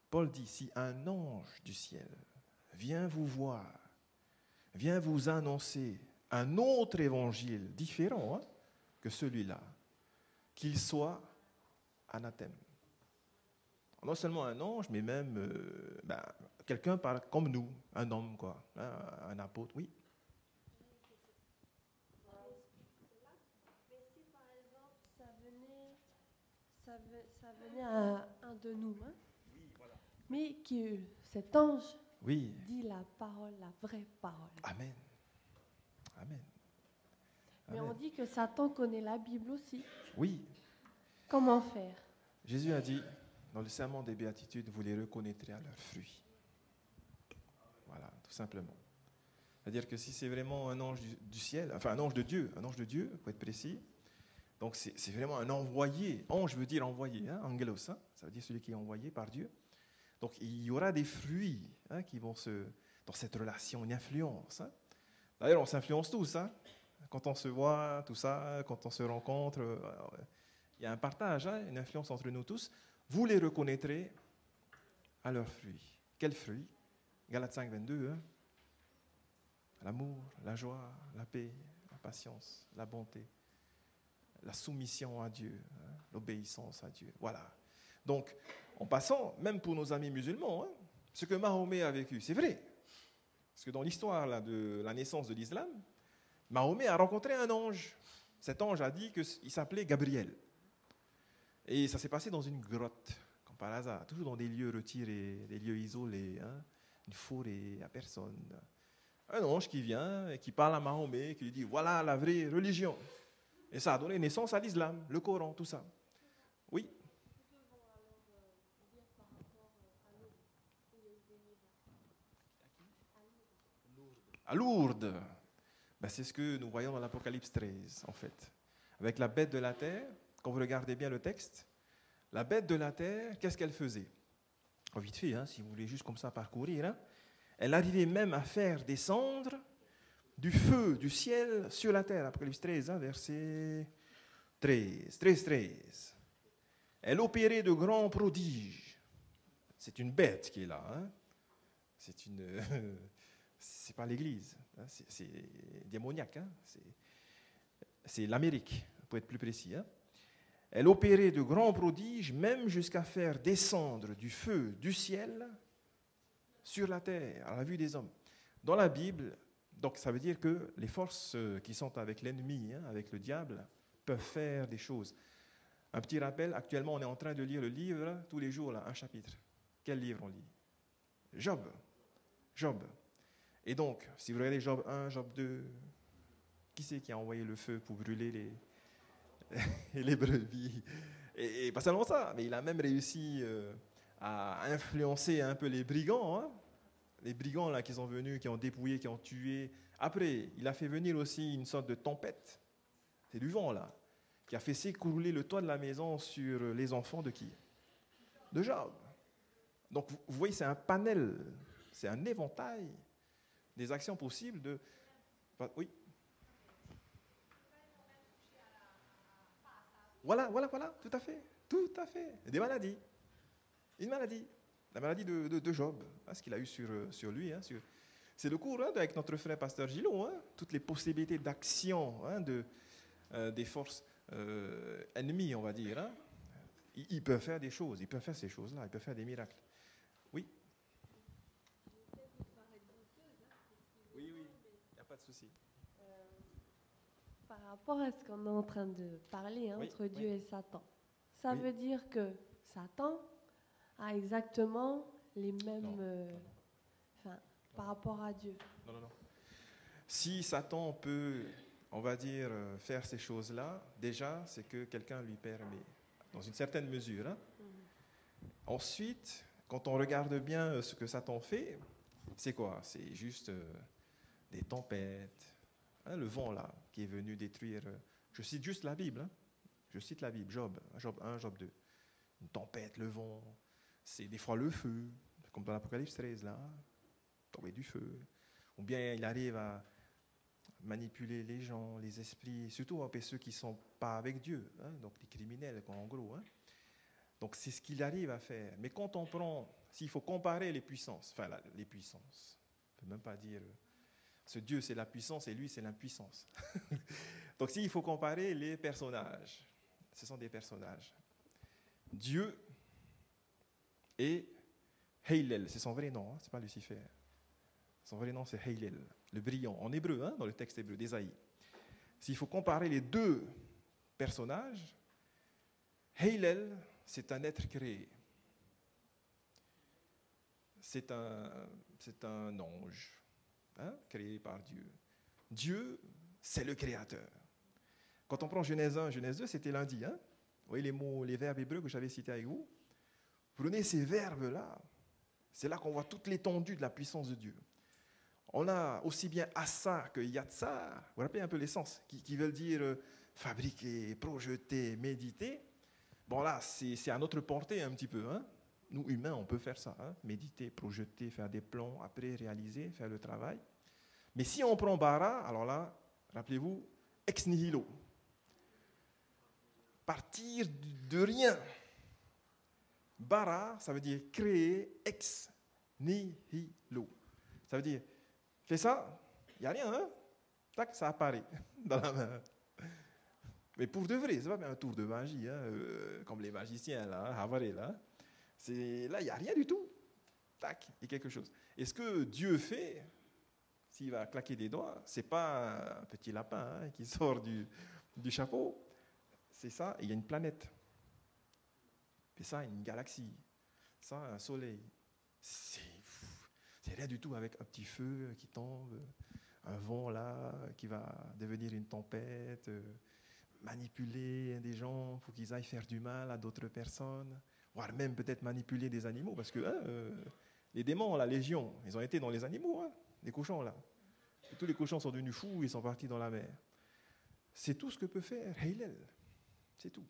Paul dit, si un ange du ciel vient vous voir, vient vous annoncer un autre évangile différent, hein, que celui-là, qu'il soit anathème. Non seulement un ange, mais même quelqu'un comme nous, un homme, quoi, hein, un apôtre, oui. Mais si par exemple ça venait à un de nous, hein, mais que cet ange Oui. dit la parole, la vraie parole. Amen. Amen. Mais Amen. on dit que Satan connaît la Bible aussi. Oui. Comment faire ? Jésus a dit, dans le serment des béatitudes, vous les reconnaîtrez à leurs fruits. Voilà, tout simplement. C'est-à-dire que si c'est vraiment un ange du ciel, enfin un ange de Dieu, pour être précis, donc c'est vraiment un envoyé. Ange veut dire envoyé, hein, angelos, hein, ça veut dire celui qui est envoyé par Dieu. Donc il y aura des fruits, hein, qui vont dans cette relation, une influence. Hein. D'ailleurs, on s'influence tous, hein. Quand on se voit, tout ça, quand on se rencontre, il y a un partage, hein, une influence entre nous tous. Vous les reconnaîtrez à leurs fruits. Quels fruits ? Galates 5, 22. Hein. L'amour, la joie, la paix, la patience, la bonté, la soumission à Dieu, hein, l'obéissance à Dieu. Voilà. Donc, en passant, même pour nos amis musulmans, hein, ce que Mahomet a vécu, c'est vrai. Parce que dans l'histoire là, de la naissance de l'islam, Mahomet a rencontré un ange. Cet ange a dit qu'il s'appelait Gabriel. Et ça s'est passé dans une grotte, comme par hasard, toujours dans des lieux retirés, des lieux isolés, hein, une forêt, il n'y a personne. Un ange qui vient et qui parle à Mahomet, qui lui dit, voilà la vraie religion. Et ça a donné naissance à l'islam, le Coran, tout ça. Oui. À Lourdes. Ben, c'est ce que nous voyons dans l'Apocalypse 13, en fait. Avec la bête de la terre, quand vous regardez bien le texte, la bête de la terre, qu'est-ce qu'elle faisait ? Vite fait, hein, si vous voulez juste comme ça parcourir, hein, elle arrivait même à faire descendre du feu du ciel sur la terre. Apocalypse 13, hein, verset 13. Elle opérait de grands prodiges C'est une bête qui est là. Hein. C'est une... c'est pas l'Église. Hein. C'est démoniaque. Hein. C'est l'Amérique, pour être plus précis. Hein. Elle opérait de grands prodiges, même jusqu'à faire descendre du feu du ciel sur la terre, à la vue des hommes. Dans la Bible, donc ça veut dire que les forces qui sont avec l'ennemi, hein, avec le diable, peuvent faire des choses. Un petit rappel, actuellement on est en train de lire le livre, tous les jours, là, un chapitre. Quel livre on lit? Job. Job. Et donc, si vous regardez Job 1, Job 2, qui c'est qui a envoyé le feu pour brûler les brebis? Et pas seulement ça, mais il a même réussi à influencer un peu les brigands, hein? Les brigands là, qui sont venus, qui ont dépouillé, qui ont tué. Après, il a fait venir aussi une sorte de tempête, c'est du vent là, qui a fait s'écrouler le toit de la maison sur les enfants de qui? De Job. Donc vous voyez, c'est un panel, c'est un éventail des actions possibles de... Oui. Voilà, tout à fait. Des maladies. Une maladie. La maladie de Job, hein, ce qu'il a eu sur lui. Hein, c'est le cours hein, avec notre frère pasteur Gillot, hein, toutes les possibilités d'action hein, des forces ennemies, on va dire. Hein. Ils peuvent faire des choses, ils peuvent faire ces choses-là, ils peuvent faire des miracles. Oui. Oui, il n'y a pas de souci. Par rapport à ce qu'on est en train de parler hein, Oui, entre Dieu oui. et Satan, ça Oui. veut dire que Satan a exactement les mêmes... Non. par rapport à Dieu. Non. Si Satan peut, on va dire, faire ces choses-là, déjà, c'est que quelqu'un lui permet, dans une certaine mesure. Hein. Ensuite, quand on regarde bien ce que Satan fait, c'est quoi? C'est juste des tempêtes, hein, le vent là, qui est venu détruire. Je cite juste la Bible. Hein. Je cite la Bible, Job 1, Job 2. Une tempête, le vent, c'est des fois le feu, comme dans l'Apocalypse 13 là, tomber du feu. Ou bien il arrive à manipuler les gens, les esprits, surtout ceux qui ne sont pas avec Dieu, hein, donc les criminels en gros. Hein. Donc c'est ce qu'il arrive à faire. Mais quand on prend, s'il faut comparer les puissances, les puissances, on ne peut même pas dire, ce Dieu c'est la puissance et lui c'est l'impuissance. Donc s'il faut comparer les personnages, ce sont des personnages. Dieu et Heilel, c'est son vrai nom, hein, ce n'est pas Lucifer. Son vrai nom, c'est Heilel, le brillant, en hébreu, hein, dans le texte hébreu d'Ésaïe. S'il faut comparer les deux personnages, Heilel, c'est un être créé. C'est un ange, hein, créé par Dieu. Dieu, c'est le créateur. Quand on prend Genèse 1, Genèse 2, c'était lundi. Hein. Vous voyez les mots, les verbes hébreux que j'avais cités avec vous? Prenez ces verbes-là. C'est là qu'on voit toute l'étendue de la puissance de Dieu. On a aussi bien Assa que Yatsa, vous vous rappelez un peu les sens, qui veulent dire fabriquer, projeter, méditer. Bon là, c'est à notre portée un petit peu. Hein. Nous, humains, on peut faire ça. Hein. Méditer, projeter, faire des plans, après réaliser, faire le travail. Mais si on prend Bara, alors là, rappelez-vous, ex nihilo. Partir de rien. Bara, ça veut dire créer ex nihilo. Ça veut dire, fais ça, il n'y a rien, hein? Tac, ça apparaît dans la main. Mais pour de vrai, ce n'est pas un tour de magie, hein, comme les magiciens, là, Havaré, là. Là, il n'y a rien du tout. Tac, il y a quelque chose. Et ce que Dieu fait, s'il va claquer des doigts, ce n'est pas un petit lapin hein, qui sort du chapeau. C'est ça, il y a une planète. Et ça, une galaxie. Ça, un soleil. C'est rien du tout avec un petit feu qui tombe, un vent là qui va devenir une tempête, manipuler des gens pour qu'ils aillent faire du mal à d'autres personnes, voire même peut-être manipuler des animaux, parce que les démons, la légion, ils ont été dans les animaux, hein, les cochons là. Et tous les cochons sont devenus fous, ils sont partis dans la mer. C'est tout ce que peut faire Heilel. C'est tout.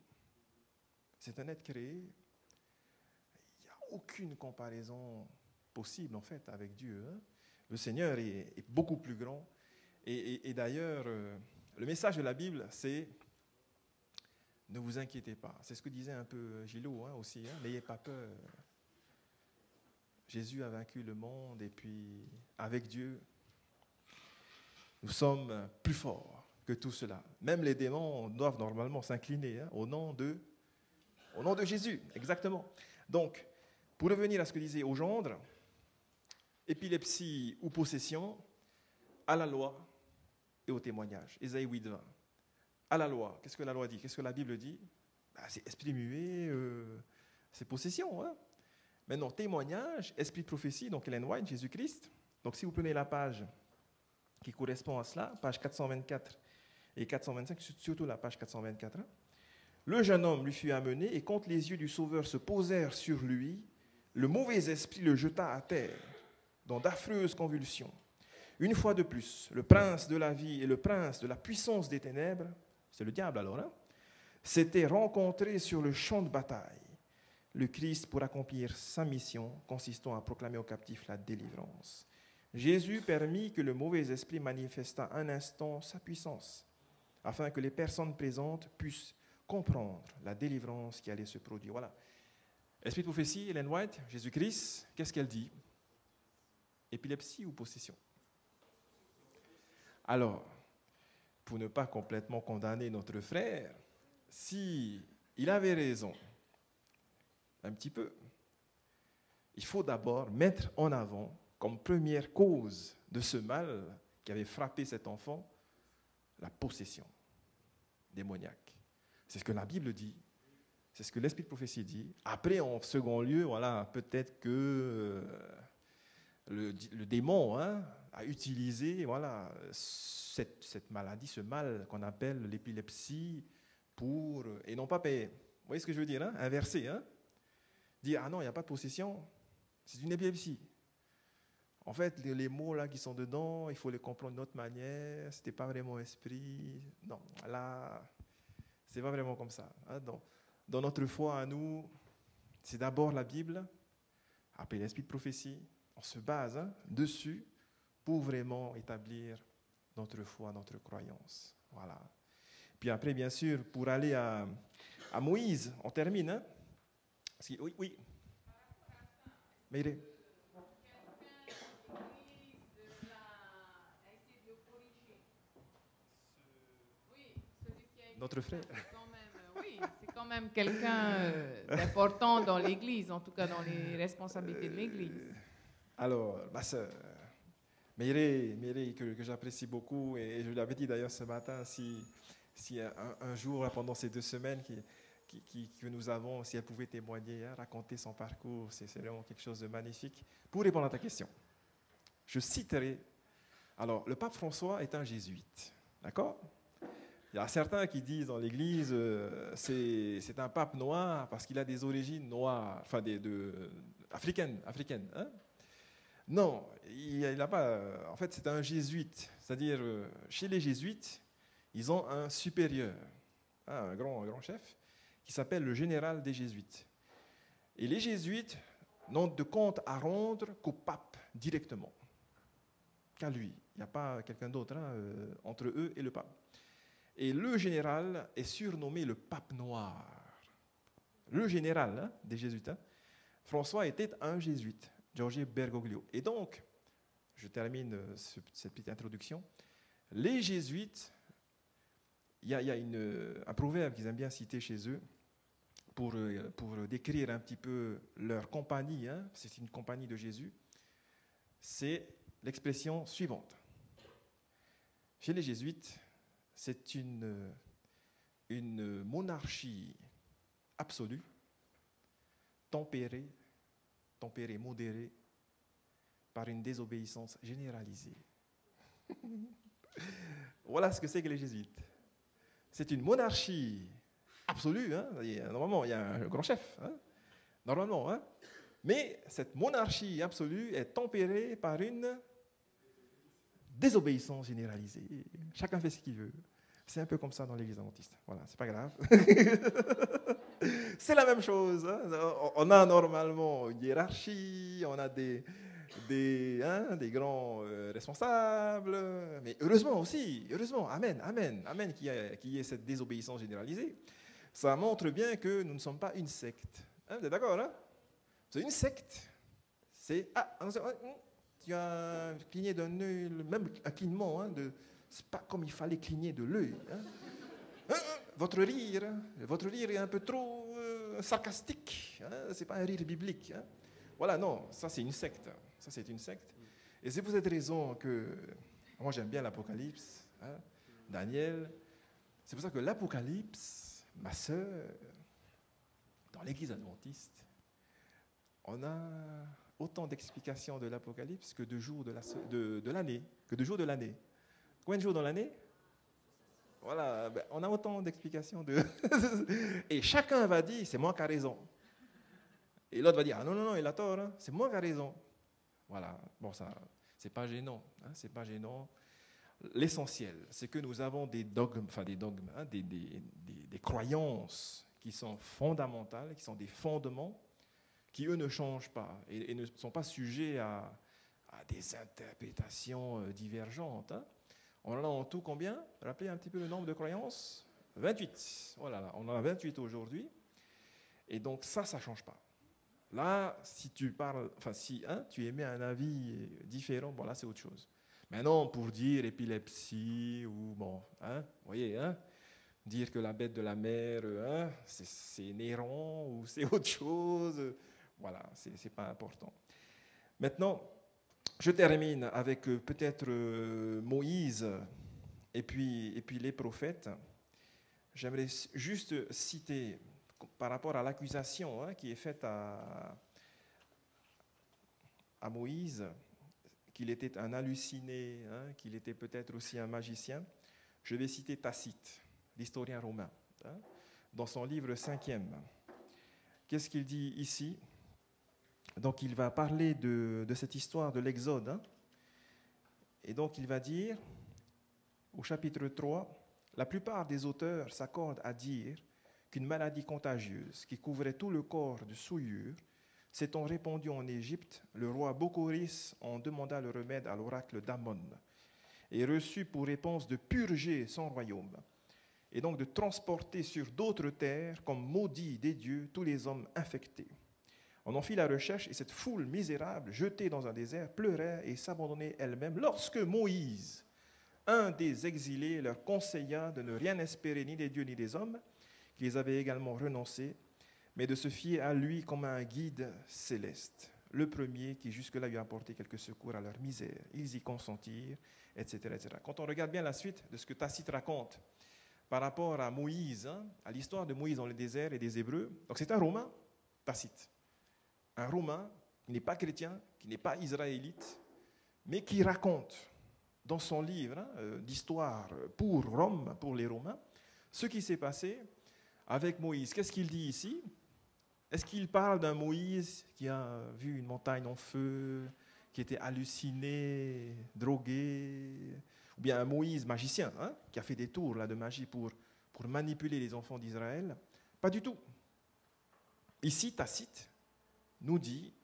C'est un être créé. Il n'y a aucune comparaison possible en fait avec Dieu. Hein. Le Seigneur est beaucoup plus grand. Et d'ailleurs, le message de la Bible, c'est ne vous inquiétez pas. C'est ce que disait un peu Gillot hein, aussi. Hein, n'ayez pas peur. Jésus a vaincu le monde et puis avec Dieu, nous sommes plus forts que tout cela. Même les démons doivent normalement s'incliner au nom de Jésus, exactement. Donc, pour revenir à ce que disait au gendre, épilepsie ou possession, à la loi et au témoignage. Ésaïe 8:20. À la loi, qu'est-ce que la loi dit? Qu'est-ce que la Bible dit? C'est esprit muet, c'est possession. Hein? Maintenant, témoignage, esprit de prophétie, donc Ellen White, Jésus-Christ. Donc si vous prenez la page qui correspond à cela, page 424 et 425, surtout la page 424, hein? Le jeune homme lui fut amené et quand les yeux du Sauveur se posèrent sur lui, le mauvais esprit le jeta à terre dans d'affreuses convulsions. Une fois de plus, le prince de la vie et le prince de la puissance des ténèbres, c'est le diable alors, hein, s'étaient rencontrés sur le champ de bataille. Le Christ pour accomplir sa mission consistant à proclamer aux captifs la délivrance. Jésus permit que le mauvais esprit manifestât un instant sa puissance, afin que les personnes présentes puissent comprendre la délivrance qui allait se produire. Voilà. Esprit de prophétie, Ellen White, Jésus-Christ, qu'est-ce qu'elle dit? Épilepsie ou possession? Alors, pour ne pas complètement condamner notre frère, si il avait raison, un petit peu, il faut d'abord mettre en avant, comme première cause de ce mal qui avait frappé cet enfant, la possession démoniaque. C'est ce que la Bible dit, c'est ce que l'esprit de prophétie dit. Après, en second lieu, voilà, peut-être que le démon a utilisé cette maladie, ce mal qu'on appelle l'épilepsie, pour, et non pas payer. Vous voyez ce que je veux dire, hein? Inverser, hein? Dire, ah non, il n'y a pas de possession, c'est une épilepsie. En fait, les mots là qui sont dedans, il faut les comprendre d'une autre manière, ce n'était pas vraiment esprit. Non, là, c'est pas vraiment comme ça. Hein? Dans notre foi à nous, c'est d'abord la Bible, après l'esprit de prophétie, on se base dessus pour vraiment établir notre foi, notre croyance. Voilà. Puis après, bien sûr, pour aller à Moïse, on termine. Hein? Oui. Mais notre frère. C'est quand même quelqu'un d'important dans l'Église, en tout cas dans les responsabilités de l'Église. Alors, ma sœur, Mireille, que j'apprécie beaucoup, et je lui avais dit d'ailleurs ce matin, si un jour, pendant ces 2 semaines que nous avons, si elle pouvait témoigner, raconter son parcours, c'est vraiment quelque chose de magnifique. Pour répondre à ta question, je citerai, alors le pape François est un jésuite, d'accord? Il y a certains qui disent dans l'Église, c'est un pape noir parce qu'il a des origines noires, enfin africaines. Hein? Non, il n'a pas. En fait, c'est un jésuite. C'est-à-dire, chez les jésuites, ils ont un supérieur, un grand chef, qui s'appelle le général des jésuites. Et les jésuites n'ont de compte à rendre qu'au pape directement, qu'à lui. Il n'y a pas quelqu'un d'autre entre eux et le pape. Et le général est surnommé le pape noir. Le général des jésuites, François était un jésuite, Giorgio Bergoglio. Et donc, je termine cette petite introduction. Les jésuites, il y a un proverbe qu'ils aiment bien citer chez eux pour décrire un petit peu leur compagnie. C'est une compagnie de Jésus. C'est l'expression suivante. Chez les jésuites, c'est une monarchie absolue, tempérée, modérée, par une désobéissance généralisée. Voilà ce que c'est que les jésuites. C'est une monarchie absolue. Normalement, il y a un grand chef. Normalement. Mais cette monarchie absolue est tempérée par une désobéissance généralisée. Chacun fait ce qu'il veut. C'est un peu comme ça dans l'Église adventiste. Voilà, c'est pas grave. C'est la même chose. On a normalement une hiérarchie, on a des grands responsables, mais heureusement aussi, amen, qu'il y ait cette désobéissance généralisée. Ça montre bien que nous ne sommes pas une secte. Vous êtes d'accord, C'est une secte. C'est tu as cligné d'un œil, même un clignement, hein, c'est pas comme il fallait cligner de l'œil. Votre rire est un peu trop sarcastique. Hein, c'est pas un rire biblique. Hein. Voilà, non, ça c'est une secte. Ça c'est une secte. Et c'est pour cette raison que moi j'aime bien l'Apocalypse, hein, Daniel. C'est pour ça que l'Apocalypse, ma sœur, dans l'Église adventiste, on a autant d'explications de l'Apocalypse que de jours de l'année, que de jours de l'année. Combien de jours dans l'année? Voilà, ben, on a autant d'explications de... Et chacun va dire, c'est moi qui ai raison. Et l'autre va dire, ah non, non, non, il a tort, hein, c'est moi qui ai raison. Voilà, bon, ça, c'est pas gênant, hein, c'est pas gênant. L'essentiel, c'est que nous avons des dogmes, hein, des croyances qui sont fondamentales, qui sont des fondements, qui, eux, ne changent pas et ne sont pas sujets à des interprétations divergentes. Hein. On en a en tout combien? Rappelez un petit peu le nombre de croyances. 28. Oh là là, on en a 28 aujourd'hui. Et donc ça ne change pas. Là, si tu parles, enfin si tu émets un avis différent, bon là c'est autre chose. Maintenant, pour dire épilepsie ou bon, hein, vous voyez, hein, dire que la bête de la mer, hein, c'est Néron ou c'est autre chose, voilà, c'est pas important. Maintenant, je termine avec peut-être Moïse et puis les prophètes. J'aimerais juste citer par rapport à l'accusation qui est faite à Moïse, qu'il était un halluciné, hein, qu'il était peut-être aussi un magicien. Je vais citer Tacite, l'historien romain, hein, dans son livre 5e. Qu'est-ce qu'il dit ici? Donc il va parler de cette histoire de l'Exode. Hein, et donc il va dire, au chapitre 3, la plupart des auteurs s'accordent à dire qu'une maladie contagieuse qui couvrait tout le corps de souillure s'étant répandue en Égypte, le roi Bokhoris en demanda le remède à l'oracle d'Amon et reçut pour réponse de purger son royaume et donc de transporter sur d'autres terres comme maudits des dieux tous les hommes infectés. On en fit la recherche et cette foule misérable, jetée dans un désert, pleurait et s'abandonnait elle-même lorsque Moïse, un des exilés, leur conseilla de ne rien espérer ni des dieux ni des hommes, qu'ils avaient également renoncé, mais de se fier à lui comme à un guide céleste, le premier qui jusque-là lui a apporté quelques secours à leur misère. Ils y consentirent, etc., etc. Quand on regarde bien la suite de ce que Tacite raconte par rapport à Moïse, hein, à l'histoire de Moïse dans le désert et des Hébreux, donc c'est un Romain, Tacite, un Romain qui n'est pas chrétien, qui n'est pas israélite, mais qui raconte dans son livre d'histoire pour Rome, pour les Romains, ce qui s'est passé avec Moïse. Qu'est-ce qu'il dit ici? Est-ce qu'il parle d'un Moïse qui a vu une montagne en feu, qui était halluciné, drogué, ou bien un Moïse magicien, hein, qui a fait des tours là, de magie pour manipuler les enfants d'Israël? Pas du tout. Ici, Tacite nous dit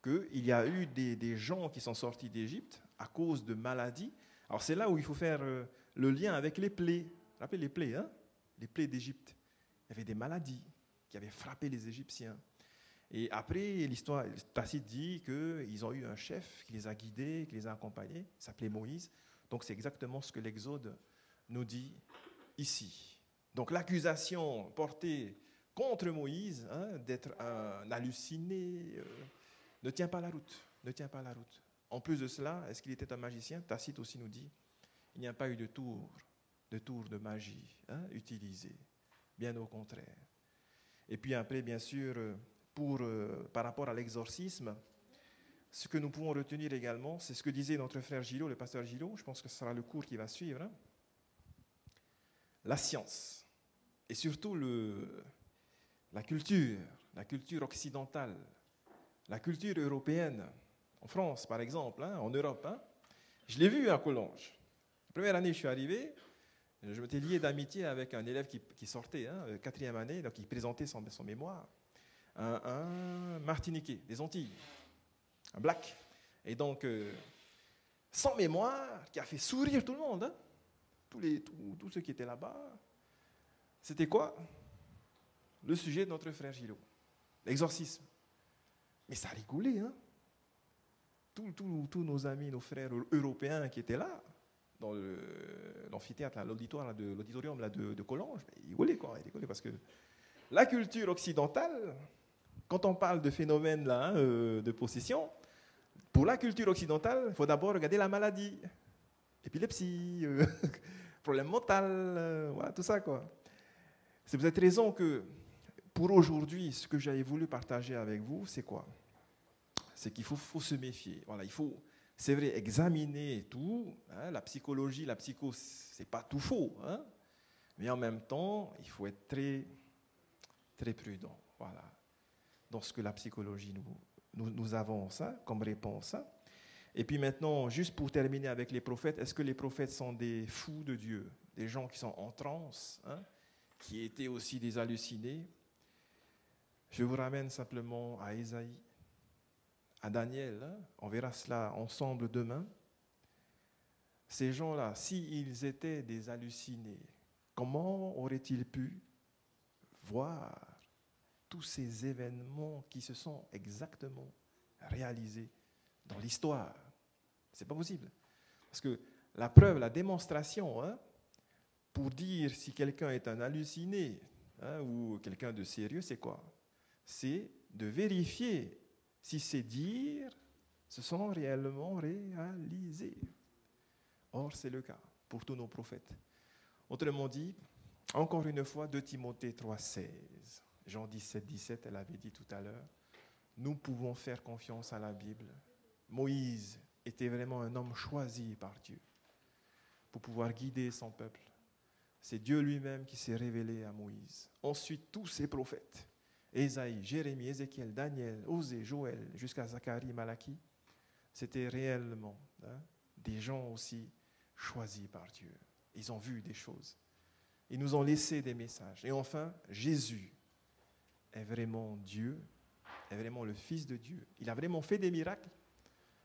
qu'il y a eu des gens qui sont sortis d'Égypte à cause de maladies. Alors c'est là où il faut faire le lien avec les plaies. Rappelez les plaies, hein? Les plaies d'Égypte. Il y avait des maladies qui avaient frappé les Égyptiens. Et après, l'histoire, Tacite dit qu'ils ont eu un chef qui les a guidés, qui les a accompagnés, il s'appelait Moïse. Donc c'est exactement ce que l'Exode nous dit ici. Donc l'accusation portée contre Moïse, hein, d'être un halluciné, ne tient pas la route. Ne tient pas la route. En plus de cela, est-ce qu'il était un magicien? Tacite aussi nous dit il n'y a pas eu de tour de magie utilisé. Bien au contraire. Et puis après, bien sûr, par rapport à l'exorcisme, ce que nous pouvons retenir également, c'est ce que disait notre frère Gillot, le pasteur Gillot, je pense que ce sera le cours qui va suivre, hein. La science, et surtout la culture occidentale, la culture européenne, en France par exemple, hein, en Europe. Hein. Je l'ai vu à Collonges. La première année, je suis arrivé, je m'étais lié d'amitié avec un élève qui sortait, hein, 4e année, donc il présentait son mémoire, un Martiniquais, des Antilles, un black. Et donc, sans mémoire, qui a fait sourire tout le monde, hein, tous ceux qui étaient là-bas. C'était quoi? Le sujet de notre frère Gillot, l'exorcisme. Mais ça rigolait, hein? tous nos amis, nos frères européens qui étaient là, dans l'amphithéâtre, l'auditoire de l'auditorium de Collonges, ils rigolaient, quoi, ils rigolaient parce que la culture occidentale, quand on parle de phénomènes là, de possession, pour la culture occidentale, il faut d'abord regarder la maladie, épilepsie, problème mental, voilà, tout ça, quoi. C'est pour cette raison que, pour aujourd'hui, ce que j'avais voulu partager avec vous, c'est quoi? C'est qu'il faut se méfier. Voilà, il faut, c'est vrai, examiner tout. Hein, la psychologie, la psycho, c'est pas tout faux. Hein, mais en même temps, il faut être très, très prudent. Voilà, dans ce que la psychologie nous avance hein, comme réponse. Hein. Et puis maintenant, juste pour terminer avec les prophètes, est-ce que les prophètes sont des fous de Dieu, des gens qui sont en transe, hein, qui étaient aussi des hallucinés? Je vous ramène simplement à Ésaïe, à Daniel, hein, on verra cela ensemble demain. Ces gens-là, s'ils étaient des hallucinés, comment auraient-ils pu voir tous ces événements qui se sont exactement réalisés dans l'histoire? Ce n'est pas possible. Parce que la preuve, la démonstration, hein, pour dire si quelqu'un est un halluciné hein, ou quelqu'un de sérieux, c'est quoi? C'est de vérifier si ces dires se sont réellement réalisés. Or, c'est le cas pour tous nos prophètes. Autrement dit, encore une fois, 2 Timothée 3,16, Jean 17, 17, elle avait dit tout à l'heure, nous pouvons faire confiance à la Bible. Moïse était vraiment un homme choisi par Dieu pour pouvoir guider son peuple. C'est Dieu lui-même qui s'est révélé à Moïse. Ensuite, tous ces prophètes, Ésaïe, Jérémie, Ézéchiel, Daniel, Osée, Joël, jusqu'à Zacharie, Malachie, c'était réellement hein, des gens aussi choisis par Dieu. Ils ont vu des choses. Ils nous ont laissé des messages. Et enfin, Jésus est vraiment Dieu, est vraiment le Fils de Dieu. Il a vraiment fait des miracles.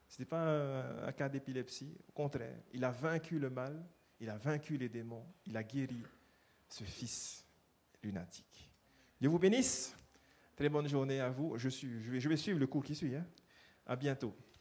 Ce n'était pas un cas d'épilepsie. Au contraire, il a vaincu le mal, il a vaincu les démons, il a guéri ce fils lunatique. Dieu vous bénisse. Très bonne journée à vous. Je vais suivre le cours qui suit. Hein. À bientôt.